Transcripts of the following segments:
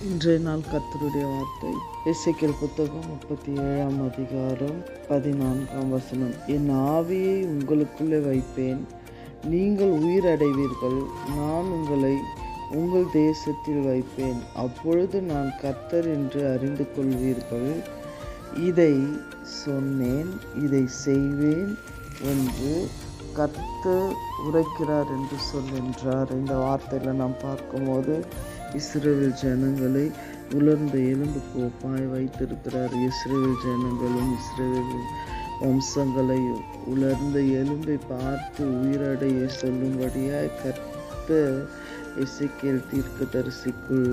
இன்றைய நாள் கர்த்தருடைய வார்த்தை எசேக்கியேல் புத்தகம் 37ஆம் அதிகாரம் 14ஆம் வசனம். என் ஆவியை உங்களுக்குள்ளே வைப்பேன், நீங்கள் உயிரடைவீர்கள். நான் உங்களை உங்கள் தேசத்தில் வைப்பேன். அப்பொழுது நான் கர்த்தர் என்று அறிந்து கொள்வீர்கள். இதை சொன்னேன், இதை செய்வேன் என்று கர்த்தர் உரைக்கிறார் என்று சொல்கின்றார். இந்த வார்த்தையில் நாம் பார்க்கும்போது இஸ்ரவேல் ஜனங்களை உலர்ந்த எலும்புக்கு ஒப்பாய் வைத்திருக்கிறார். இஸ்ரவேல் ஜனங்களும் இஸ்ரவேல் வம்சங்களை உலர்ந்த எலும்பை பார்த்து உயிரடைய சொல்லும்படியாய் கர்த்தர் எசேக்கியேல் தீர்க்கதரிசிக்குள்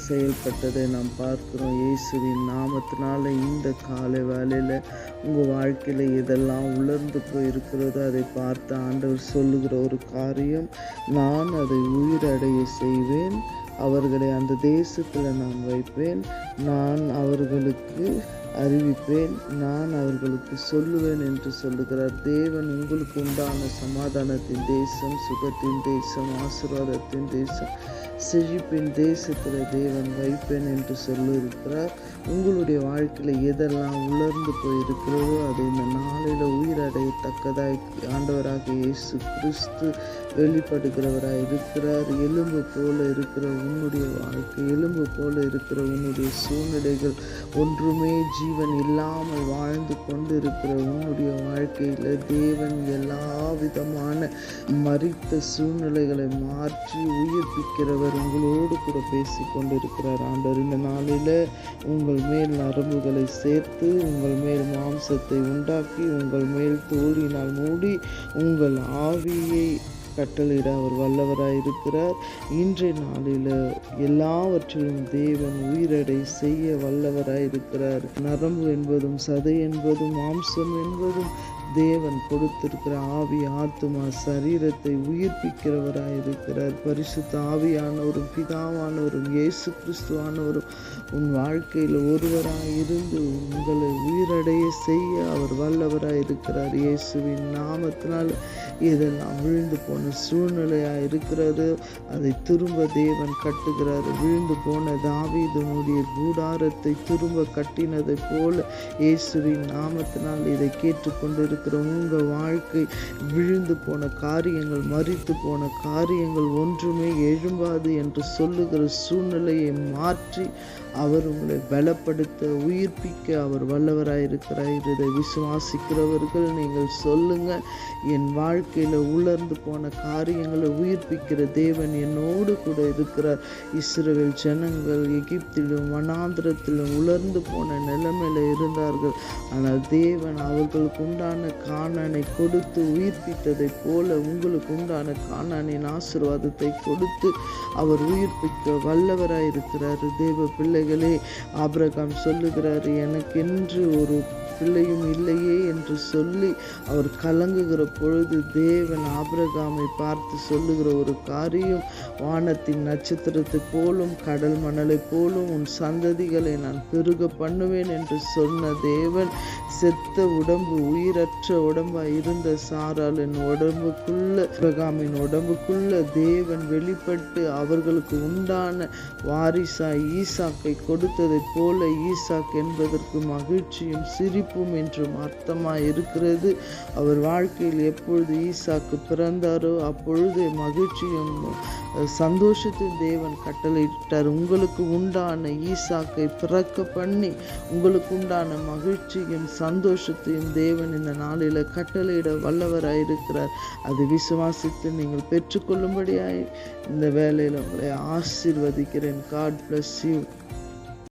செயல்பட்டதை நாம் பார்க்கிறோம். இயேசுவின் நாமத்தினால இந்த காலை வேளையில் உங்கள் வாழ்க்கையில் எதெல்லாம் உலர்ந்து போயிருக்கிறதோ அதை பார்த்து ஆண்டவர் சொல்லுகிற ஒரு காரியம், நான் அதை உயிரடைய செய்வேன், அவர்களை அந்த தேசத்தில் நான் வைப்பேன், நான் அவர்களுக்கு அறிவிப்பேன், நான் அவர்களுக்கு சொல்லுவேன் என்று சொல்லுகிறார். தேவன் உங்களுக்கு உண்டான சமாதானத்தின் தேசம், சுகத்தின் தேசம், ஆசீர்வாதத்தின் தேசம், செழிப்பின் தேசத்தில் தேவன் வைப்பேன் என்று சொல்லியிருக்கிறார். உங்களுடைய வாழ்க்கையில் எதெல்லாம் உலர்ந்து போயிருக்கிறதோ அதை இந்த நாளில் உயிரடையத்தக்கதாய் ஆண்டவராக இயேசு கிறிஸ்து வெளிப்படுகிறவராய் இருக்கிறார். எலும்பு போல இருக்கிற உன்னுடைய வாழ்க்கை, எலும்பு போல இருக்கிற உன்னுடைய சூழ்நிலைகள், ஒன்றுமே ஜீவன் இல்லாமல் வாழ்ந்து கொண்டு இருக்கிற உன்னுடைய வாழ்க்கையில் தேவன் எல்லா விதமான மரித்த சூழ்நிலைகளை மாற்றி உயிர்ப்பிக்கிறவர் உங்களோடு கூட பேசி கொண்டிருக்கிறார். ஆண்டவர் இந்த நாளில் உங்கள் மேல் நரம்புகளை சேர்த்து, உங்கள் மேல் மாம்சத்தை உண்டாக்கி, உங்கள் மேல் தோலினால் மூடி, உங்கள் ஆவியை கட்டளையிட அவர் வல்லவராயிருக்கிறார். இன்றைய நாளில் எல்லாவற்றிலும் தேவன் உயிரடை செய்ய வல்லவராயிருக்கிறார். நரம்பு என்பதும் சதை என்பதும் மாம்சம் என்பதும் தேவன் கொடுத்திருக்கிற ஆவி, ஆத்துமா, சரீரத்தை உயிர்ப்பிக்கிறவராயிருக்கிறார். பரிசுத்த ஆவியானவரும் பிதாவானவரும் இயேசு கிறிஸ்துவானவரும் உன் வாழ்க்கையில் ஒருவராயிருந்து உங்களை உயிரடைய செய்ய அவர் வல்லவராயிருக்கிறார். இயேசுவின் நாமத்தினால் இதெல்லாம் விழுந்து போன சூழ்நிலையாக இருக்கிறது, அதை திரும்ப தேவன் கட்டுகிறார். விழுந்து போன தாவீதுனுடைய கூடாரத்தை திரும்ப கட்டினதை போல இயேசுவின் நாமத்தினால் இதை கேட்டுக்கொண்டிருக்கிற உங்கள் வாழ்க்கை, விழுந்து போன காரியங்கள், மரித்து போன காரியங்கள் ஒன்றுமே எழும்பாது என்று சொல்லுகிற சூழ்நிலையை மாற்றி அவர் உங்களை பலப்படுத்த, உயிர்ப்பிக்க அவர் வல்லவராயிருக்கிறார். இதை விசுவாசிக்கிறவர்கள் நீங்கள் சொல்லுங்க, என் வாழ்க்கையில் உலர்ந்து போன காரியங்களை உயிர்ப்பிக்கிற தேவன் என்னோடு கூட இருக்கிறார். இஸ்ரவேல் ஜனங்கள் எகிப்திலும் வனாந்திரத்திலும் உலர்ந்து போன நிலைமையில இருந்தார்கள். ஆனால் தேவன் அவர்களுக்கு உண்டான கானானை கொடுத்து உயிர்ப்பித்ததை போல உங்களுக்கு உண்டான கானானின் ஆசீர்வாதத்தை கொடுத்து அவர் உயிர்ப்பிக்க வல்லவராயிருக்கிறார். தேவ பிள்ளைகளே, ஆபிரகாம் சொல்லுகிறார், எனக்கென்று ஒரு பிள்ளையும் இல்லையே என்று சொல்லி அவர் கலங்குகிற பொழுது தேவன் ஆபிரகாமை பார்த்து சொல்லுகிற ஒரு காரியம், வானத்தின் நட்சத்திரத்தை போலும் கடல் மணலை போலும் உன் சந்ததிகளை நான் பெருக பண்ணுவேன் என்று சொன்ன தேவன், செத்த உடம்பு, உயிரற்ற உடம்பாய் இருந்த சாராளின் உடம்புக்குள்ள, ஆபிரகாமின் உடம்புக்குள்ள தேவன் வெளிப்பட்டு அவர்களுக்கு உண்டான வாரிசாய் ஈசாக்கை கொடுத்ததை போல, ஈசாக் என்பதற்கு மகிழ்ச்சியும் சிரிப்பும் என்றும் அர்த்தமாய் இருக்கிறது. அவர் வாழ்க்கையில் எப்பொழுது ஈசாக்கு பிறந்தாரோ அப்பொழுது மகிழ்ச்சியும் சந்தோஷத்தின் தேவன் கட்டளையிட்டார். உங்களுக்கு உண்டான ஈசாக்கை பிறக்க பண்ணி உங்களுக்கு உண்டான மகிழ்ச்சியும் சந்தோஷத்தையும் தேவன் இந்த நாளில் கட்டளையிட வல்லவராயிருக்கிறார். அது விசுவாசித்து நீங்கள் பெற்றுக்கொள்ளும்படியாய் இந்த வேளையில் உங்களை ஆசீர்வதிக்கிறேன். God bless you.